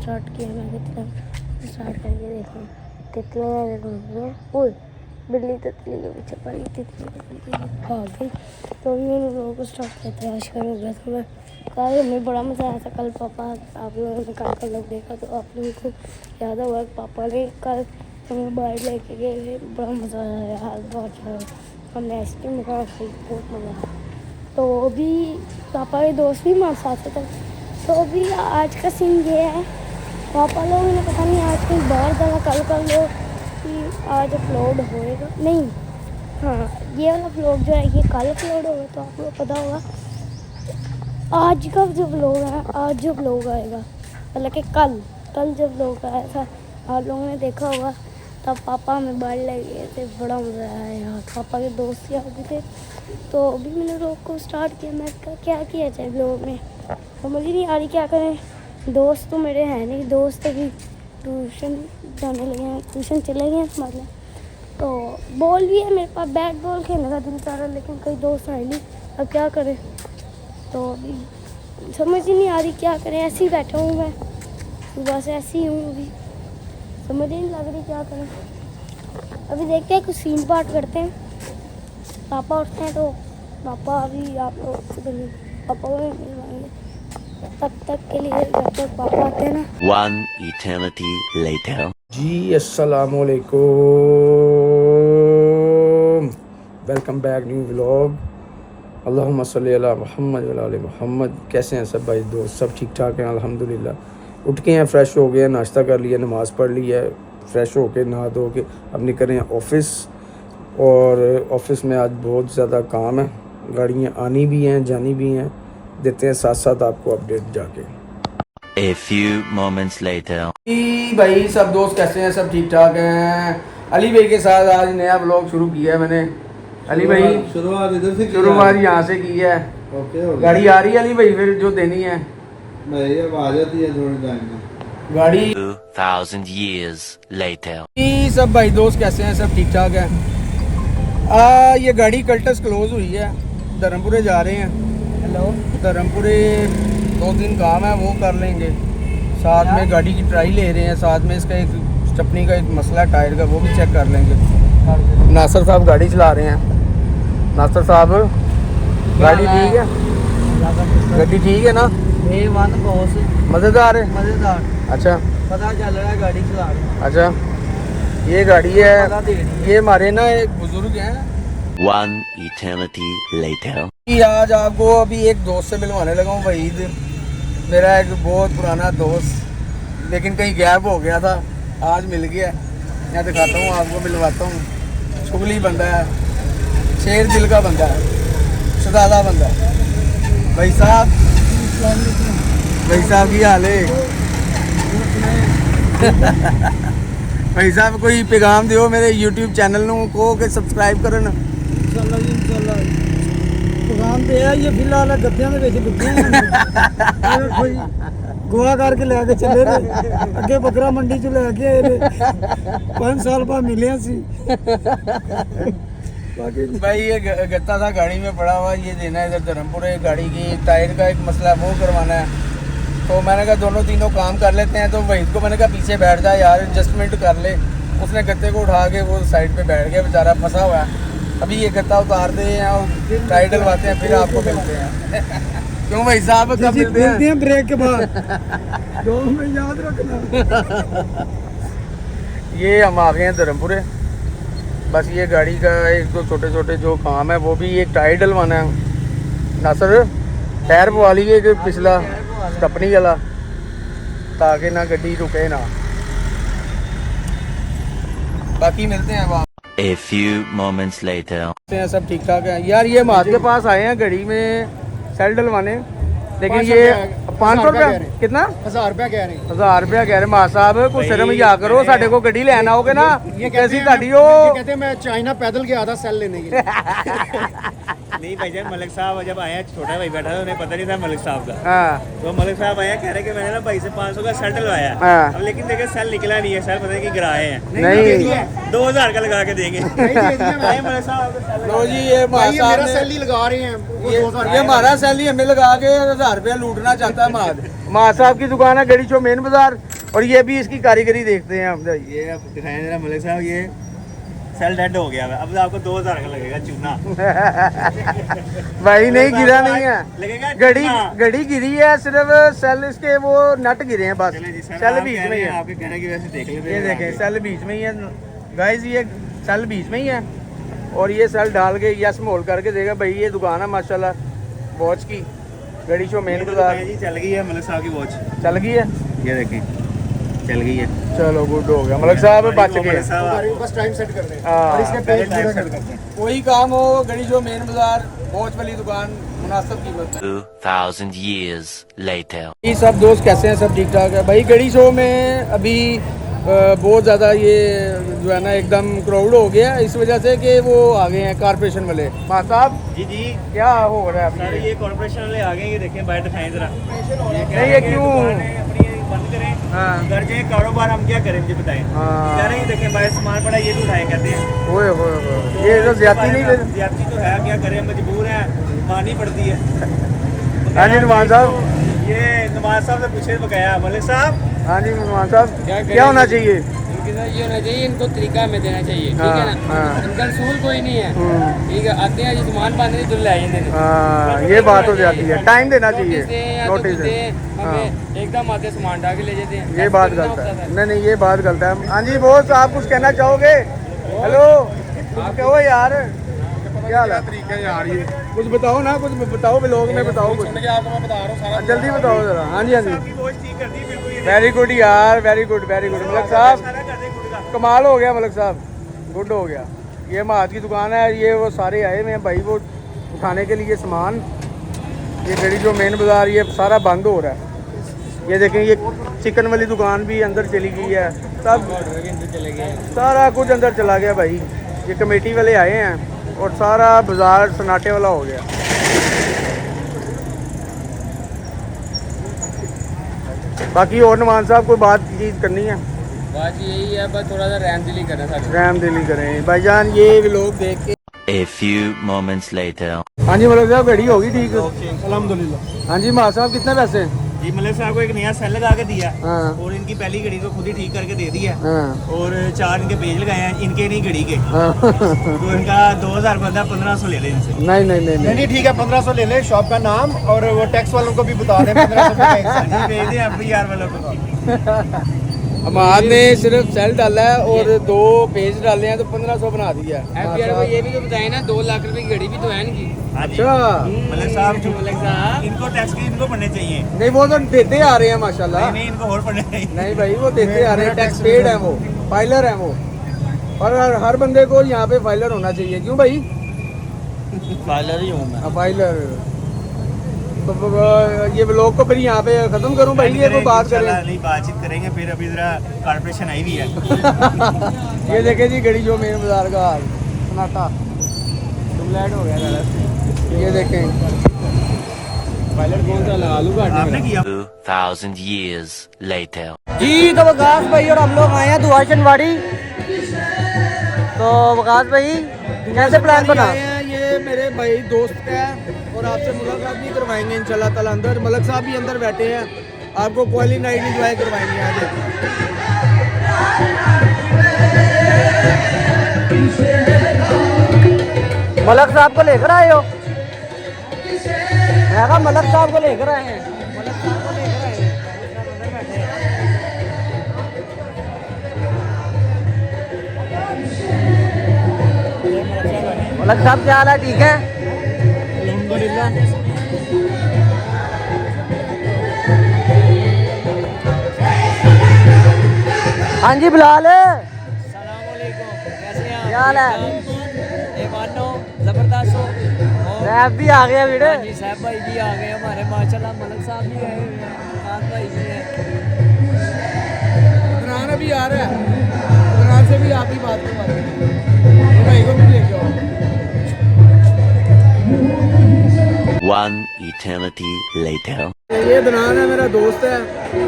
Start किया मैं कितना स्टार्ट करके देखा तितलियाँ ओए बिल्ली तितली के पीछे पड़ी तितली भाग गई। तो भी मैंने लोगों को स्टार्ट किया था आज कर हो गया था। मैं कल हमें बड़ा मज़ा आया था। कल पापा आप लोगों ने कल का लोग देखा तो आप लोगों को याद होगा पापा ने कल हमें बाहर लेके गए, बड़ा मज़ा आया यार, बहुत ज़्यादा। हमने आइसक्रीम खाई, बहुत मज़ा आया। तो अभी पापा के दोस्त भी हमारे साथ थे। तो अभी आज का सीन ये है, पापा लोगों ने पता नहीं आज कहीं बाहर जाना, कल कर लो कि आज अपलोड होएगा नहीं, हाँ ये वाला व्लॉग जो है ये कल अपलोड होगा। तो आप लोग पता होगा आज का जो व्लॉग है, आज जो व्लॉग आएगा मतलब कि कल जब व्लॉग आया था आप लोगों ने देखा होगा, तब पापा हमें बाहर ले गए थे, बड़ा मज़ा आया यार। पापा के दोस्त यहाँ भी थे। तो अभी मैंने व्लॉग को स्टार्ट किया, मैं क्या किया जाए व्लॉग में, तो मुझे नहीं आ रही क्या करें। दोस्त तो मेरे हैं नहीं, दोस्त अभी ट्यूशन जाने लगे हैं, ट्यूशन चले गए हैं मतलब। तो बॉल भी है मेरे पास, बैट बॉल खेलने का दिल चाह रहा, लेकिन कोई दोस्त है नहीं, अब क्या करें। तो अभी समझ ही नहीं आ रही क्या करें, ऐसे ही बैठा हूँ मैं, सुबह से ऐसे ही हूँ, अभी समझ ही नहीं लग रही क्या करें। अभी देखते हैं कुछ सीन पार्ट करते हैं। पापा उठते हैं तो पापा अभी आप लोग पापा को मिलवाएंगे, तब तक के लिए जब तक पापा आते हैं ना। One eternity later. जी अस्सलाम वालेकुम, वेलकम बैक न्यू व्लॉग। अल्लाहुम्मा सल्ली अला मुहम्मद व आले मुहम्मद। कैसे हैं सब भाई दोस्त, सब ठीक ठाक हैं अल्हम्दुलिल्लाह। उठ के हैं, फ्रेश हो गए, नाश्ता कर लिया, नमाज़ पढ़ ली है, फ्रेश हो के नहा धो के अब निकल रहे हैं ऑफ़िस। और ऑफ़िस में आज बहुत ज़्यादा काम है, गाड़ियाँ आनी भी हैं जानी भी हैं, देते हैं साथ साथ आपको अपडेट जाके। A few moments later. भाई सब दोस्त कैसे हैं, सब ठीक ठाक हैं। अली भाई के साथ आज नया व्लॉग शुरू किया है मैंने। अली भाई शुरुआत इधर से शुरुआत यहाँ से की है। ओके हो गया। गाड़ी आ रही है अली भाई फिर जो देनी है भाई अब आ जाती है थोड़ी टाइम में गाड़ी। 2000 years later. सब भाई दोस्त कैसे हैं, सब ठीक ठाक है। ये गाड़ी कल्टस क्लोज हुई है, धर्मपुरे जा रहे हैं। हेलो, धर्मपुरे 2-3 काम है वो कर लेंगे, साथ में गाड़ी की ट्राई ले रहे हैं, साथ में इसका एक स्टपनी का एक मसला टायर का वो भी चेक कर लेंगे। नासिर साहब गाड़ी चला रहे हैं। नासिर साहब गाड़ी ठीक है, गाड़ी ठीक है ना, मज़ेदार है, मजेदार। अच्छा पता चल रहा है गाड़ी चला रहे हैं। अच्छा ये गाड़ी है, ये हमारे ना एक बुजुर्ग हैं। One eternity later. आज आपको अभी एक दोस्त से मिलवाने लगा हूँ, वहीद, मेरा एक बहुत पुराना दोस्त, लेकिन कहीं गैप हो गया था, आज मिल गया। मैं दिखाता हूँ आपको, मिलवाता हूँ। शुगली बंदा है, शेर दिल का बंदा है, शहजादा बंदा है। भाई साहब की हाल है। भाई साहब कोई पैगाम दियो मेरे YouTube चैनल को कि सब्सक्राइब करन। इंशाल्लाह जी इंशाल्लाह दुकान पे है ये फिलहाल गद्दियां ਦੇ ਵਿੱਚ ਡੁੱਬੇ हैं कोई गोवा करके लेके चले रे अगे बकरा मंडी ਚ ਲੈ ਕੇ ਆਏ रे 5 साल बाद मिले सी। भाई ये गत्ता था गाड़ी में पड़ा हुआ, ये देना है इधर धर्मपुरे। गाड़ी की टायर का एक मसला वो करवाना है, तो मैंने कहा दोनों तीनों काम कर लेते हैं। तो वहीद को मैंने कहा पीछे बैठ जा यार, एडजस्टमेंट कर ले। उसने गत्ते को उठा के वो साइड पे बैठ गया, बेचारा फंसा हुआ है। अभी ये गत्ता उतारते हैं और टायर डलवाते हैं, फिर आपको मिलते हैं। क्यों भाई साहब कब मिलते हैं? ब्रेक के बाद 2 में याद रखना। ये हम आ गए हैं धर्मपुरे, बस ये गाड़ी का एक दो छोटे छोटे जो काम है वो भी एक टायर डलवाना है। नासिर टायर पवा लीजिए कि पिछला स्टपनी वाला, ताकि ना गड्डी रुके ना। बाकी मिलते हैं अब। A few moments later. सब ठीक ठाक है यार। ये माद के पास आए हैं गाड़ी में सेल डलवाने, लेकिन ये 500 रुपया कितना 1000 रुपया कह रहे हैं। 1000 रुपया कह रहे। मां साहब को शर्म ही आ करो, साढ़े को गड्डी लेना होगे ना, ये कैसी गाड़ी हो। कहते हैं मैं चाइना पैदल गया था सेल लेने के लिए। नहीं भाईजान, मलिक साहब जब आया, छोटा भाई बैठा था, उन्हें पता नहीं था मलिक साहब का। हाँ तो मलिक साहब आया, कह रहे कि मैंने ना भाई से 500 का सेल डलवाया। हाँ। अब लेकिन देखे सेल निकला नहीं है, सेल पता नहीं कि गिराए हैं। नहीं 2000 का लगा के देंगे। आए मलिक साहब आपको सेल लो जी, ये मां ये साहब मेरा ने सेल ही लगा रहे हैं वो 2000 ये हमारा सैली हमें लगा के 1000 रुपया लूटना चाहता है। माँ साहब की दुकान है गड़ी चो मेन बाजार, और ये भी इसकी कारीगरी देखते हैं हम। ये अब दिखाएं जरा मलिक साहब, ये सेल डेड हो गया है। अब आपको 2000 का लगेगा चूना। भाई नहीं गिरा नहीं है, लगेगा घड़ी चूना। घड़ी गिरी है, सिर्फ सेल इसके वो नट गिरे हैं बस। चले जी, सर, सेल आप बीच कह में ही रहे हैं, है, आपके कहने की वजह से देख लेते ये हैं देखें आगे। सेल बीच में ही है गाइस, ये सेल बीच में ही है और ये सेल डाल के यस मोल करके देगा। भाई ये दुकान है माशाल्लाह वॉच की, घड़ी शो मेन ये तो बाजार दिखाएं जी, चल गई है मलिक साहब की वॉच, चल गई है। ये देखें चल गई है। चलो गुड हो गया, मलिक साहब बच गए। मलिक साहब बस टाइम सेट कर दें हाँ, और इसके पहले पेज टाइम पूरा सेट कर करते दें। हैं। कोई काम हो घड़ी शो मेन बाजार वॉच वाली दुकान मुनासिब कीमत में। 2000 years later. ये सब दोस्त कैसे हैं? सब ठीक ठाक है भाई। घड़ी शो में अभी बहुत ज़्यादा ये जो है ना एकदम क्राउड हो गया इस वजह से कि वो आ गए हैं कारपोरेशन वाले। माँ साहब जी जी क्या हो रहा है सर, अभी? ये कॉर्पोरेशन वाले आ गए, ये देखें बाहर दिखाएं जरा। नहीं, ये क्यों? अपनी बंद करें, हाँ। घर जाए कारोबार हम क्या करें मुझे बताएं। हाँ। कह रहे हैं देखें बाहर सामान पड़ा, ये भी उठाए कहते हैं। ओए होए होए, ये तो ज्यादती नहीं है। ज्यादती तो है, क्या करें, मजबूर है, माननी पड़ती है। हाँ जी नवाज साहब, ये नवाज साहब से पूछे बकाया मलिक साहब। हाँ जी नवाज साहब, क्या होना चाहिए? ये होना चाहिए, इनको तरीका में देना चाहिए, ठीक है ना। हाँ। इनका रसूल कोई नहीं है, ठीक है। आते हैं जी सामान बांधने दुल्ले ले आए हैं। हाँ ये बात हो जाती है, टाइम देना चाहिए, नोटिस दें या तो नोटिस कुछ दें। दें, हमें एकदम आते सामान डाल के ले जाते हैं। ये बात गलत है, नहीं नहीं ये बात गलत है। हाँ जी बॉस, आप कुछ कहना चाहोगे? हेलो कुछ कहो यार, क्या हाल है? तरीका यार ये कुछ बताओ ना, कुछ बताओ ब्लॉग में बताओ कुछ। आपको मैं बता रहा हूँ सारा जल्दी बताओ जरा। हाँ जी हाँ जी, आपकी वॉच ठीक कर दी बिल्कुल, ये वेरी गुड यार, very good very good. Malik साहब सारा कर दे गुड़ का। कमाल हो गया, मलिक साहब गुड हो गया। ये महाज की दुकान है, ये वो सारे आए हुए हैं भाई वो उठाने के लिए सामान। ये घड़ी जो मेन बाज़ार ये सारा बंद हो रहा है। ये देखें, ये चिकन वाली दुकान भी अंदर चली गई है, सब चले गए। सारा कुछ अंदर चला गया भाई। ये कमेटी वाले आए हैं और सारा बाज़ार सन्नाटे वाला हो गया। बाकी और नवान साहब कोई बात चीज़ करनी है? बात यही है, बस थोड़ा सा रहम दिली करना सारे। रहम दिली करें भाईजान, ये लोग देख के। A few moments later. हाँ जी मलिक साहब, घड़ी होगी ठीक? अल्हम्दुलिल्लाह। हाँ जी माँ साहब, कितने पैसे? जी मलिक साहब को एक नया सेल लगा के दिया हाँ और इनकी पहली घड़ी को खुद ही ठीक करके दे दिया हाँ और 4 इनके पेज लगाए हैं, इनके नहीं घड़ी के। हाँ। तो इनका 2000 बनता, 1500 ले लें इनसे। नहीं नहीं नहीं नहीं, नहीं ठीक है, 1500 ले लें, शॉप का नाम और वो टैक्स वालों को भी बता दें 1500 जी भेज दें अपनी यार वालों को। हमाद ने सिर्फ सेल डाला है और 2 पेज डाले हैं तो 1500 बना दिया है। FBR को ये भी तो बताए ना, 2 लाख रुपए की घड़ी भी तो है इनकी। हाँ जी अच्छा मलिक साहब जो मलिक साहब इनको टैक्स के इनको पढ़ने चाहिए। नहीं, वो तो देते आ रहे हैं माशाल्लाह। नहीं नहीं, इनको और पढ़ने चाहिए। नहीं भाई, वो देते आ रहे हैं, टैक्स पेड है, वो फाइलर है वो। और हर बंदे को यहाँ पे फाइलर होना चाहिए। क्यों भाई? फाइलर ही हूँ मैं। हाँ, फाइलर। तो ये ब्लॉग को फिर यहाँ पे खत्म करूँ भाई, ये कोई बात करें? नहीं, बातचीत करेंगे फिर। अभी जरा कॉर्पोरेशन आई भी है। ये देखे जी घड़ी जो मेन बाजार का हाल सन्नाटा टुमलैट हो गया सारा। ये देखें पायलट कौन सा लगा लूँ आपने किया 2000 years later. जी तो वकास भाई और हम लोग आए हैं दुआशनवाड़ी। तो वकास भाई कैसे प्लान बना? आए हैं, ये मेरे भाई दोस्त का है और आपसे मुलाकात भी करवाएंगे इंशाल्लाह ताला अंदर। मलिक साहब भी अंदर बैठे हैं, आपको क्वालिटी नाइट इंजॉय करवाएंगे आज। मलक साहब को लेकर आए हो? मैं कहा मलक साहब को लेकर आए हैं। मलक साहब को लेकर आए हैं। मलक साहब क्या हाल है? ठीक है हाँ जी बिलाल, क्या हाल है? जबरदस्त हो। रैफ भी आ गया वीडियो। जी साहब भाई भी आ गए हमारे, माशाल्लाह मलिक साहब भी आए हुए हैं, खान भाई भी हैं। इमरान अभी आ रहा है, इमरान से भी आप ही बात करवाते हैं, भाई को भी लेके आओ। One eternity later. ये दनान है, मेरा दोस्त है,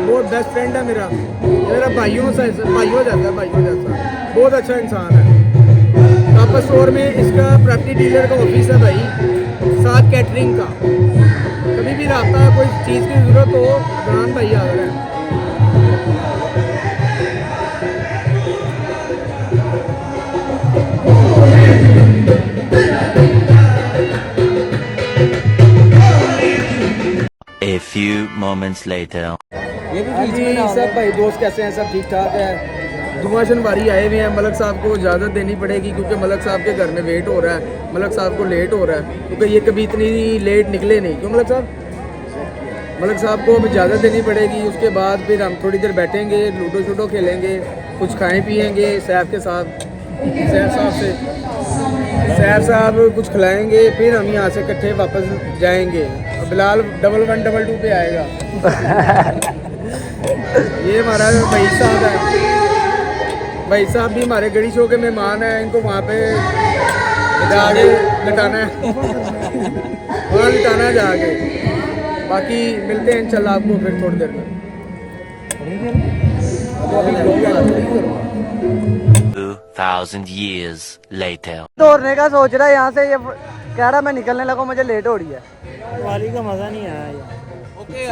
बहुत बेस्ट फ्रेंड है मेरा। मेरा भाइयों जैसा है, भाइयों जैसा। बहुत अच्छा इंसान है। कापा स्टोर में इसका प्रॉपर्टी डीलर का ऑफिस है भाई, साथ कैटरिंग का। कभी भी रहा कोई चीज़ की ज़रूरत हो, दनान भाई आ रहे हैं। A few moments later. ये भी जी सब भाई दोस्त कैसे हैं, सब ठीक ठाक है। दुआशन बारी आए हुए हैं। मलक साहब को इजाज़त देनी पड़ेगी क्योंकि मलक साहब के घर में वेट हो रहा है। मलक साहब को लेट हो रहा है क्योंकि ये कभी इतनी लेट निकले नहीं। क्यों मलक साहब? मलक साहब को अब इजाज़त देनी पड़ेगी। उसके बाद फिर हम थोड़ी देर बैठेंगे, लूडो शूडो खेलेंगे, कुछ खाएं पिएंगे सैफ के साथ, सैफ साहब से सैफ साहब कुछ खिलाएंगे, फिर हम यहाँ से इकट्ठे वापस जाएंगे। और बिलाल 1112 पे आएगा। ये हमारा भाई साहब है। भाई साहब भी हमारे गड़ी शो के मेहमान हैं। इनको वहाँ पे जाके लटाना है, वहाँ लटाना है जाके। बाकी मिलते हैं इंशाल्लाह आपको फिर थोड़ी देर में। तो अभी लोग आ रहे हैं। 2,000 years later. दौड़ने का सोच रहा है यहाँ से, ये कह रहा मैं निकलने लगा, मुझे लेट हो रही है। वाली का मजा नहीं आया यार।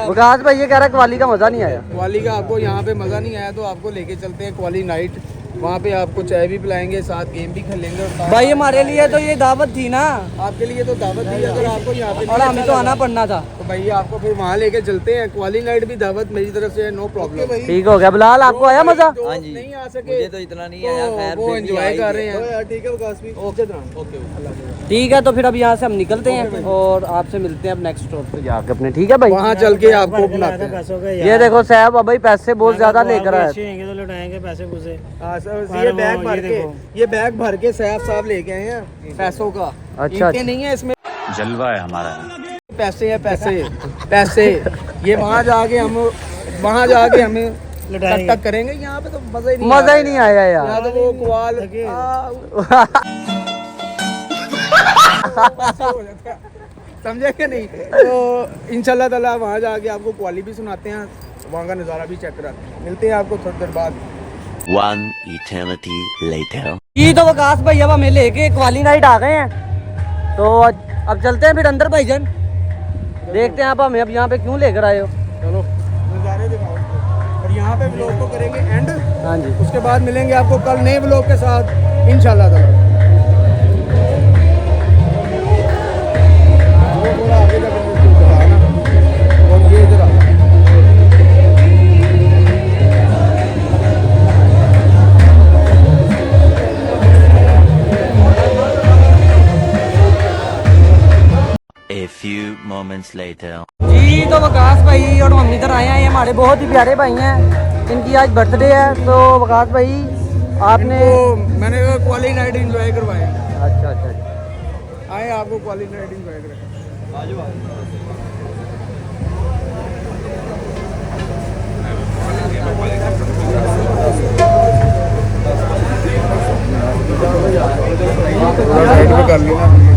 विकास भाई ये कह रहा है क्वाली का मजा नहीं आया। क्वाली का आपको यहाँ पे मज़ा नहीं आया तो आपको लेके चलते हैं क्वाली नाइट। वहाँ पे आपको चाय भी पिलाएंगे, साथ गेम भी खेलेंगे। और साथ भाई हमारे लिए तो ये दावत थी ना, आपके लिए तो दावत दी, अगर आपको यहाँ पे और हमें तो आना पड़ना था। तो भाई आपको फिर वहाँ लेके चलते हैं। क्वाली नाइट भी दावत मेरी तरफ से, नो प्रॉब्लम। ठीक हो गया। बिलाल आपको आया मजा? हाँ जी, नहीं आ सके मुझे तो इतना नहीं आया। खैर वो एंजॉय कर रहे हैं। ठीक है विकास भी, ओके। ठीक है, तो फिर अब यहाँ से हम निकलते हैं और आपसे मिलते हैं अब नेक्स्ट स्टॉप पे जाके अपने। ठीक है भाई, वहाँ चल के आपको बुलाते हैं। ये देखो साहब, अब भाई पैसे बहुत ज्यादा लेकर आए। तो लौटाएंगे पैसे पूसे। हाँ सर, ये बैग भर के सैफ साहब लेके आए हैं पैसों का। अच्छा, इनके नहीं है इसमें, जलवा है हमारा। पैसे हैं, पैसे ये वहाँ जाके हमें टक टक करेंगे। यहाँ पे तो मजा ही नहीं आया यार। यहाँ तो वो क्वाल समझे कि नहीं। तो इंशाल्लाह ताला वहाँ जाके आपको क्वाली भी सुनाते हैं, वहाँ का नज़ारा भी चेक कराते हैं। मिलते हैं आपको थोड़ी देर बाद। One eternity later. ये तो विकास भाई अब हमें लेके क्वाली नाइट आ गए हैं, तो अब चलते हैं फिर अंदर भाईजान। देखते हैं आप हमें अब यहाँ पे क्यों लेकर आए हो। चलो नज़ारे दिखाओ और यहाँ पे व्लॉग को करेंगे एंड। हाँ जी, उसके बाद मिलेंगे आपको कल नए व्लॉग के साथ इंशाल्लाह ताला। वो थोड़ा आगे का दिखाना और ये इधर आ। A few moments later. जी तो विकास भाई और हम इधर आए हैं, ये हमारे बहुत ही प्यारे भाई हैं, इनकी आज बर्थडे है। तो विकास भाई आपने मैंने क्वाली नाइट एंजॉय करवाए। अच्छा अच्छा अच्छा। आए आपको क्वाली नाइट एंजॉय कराए। कर लेना।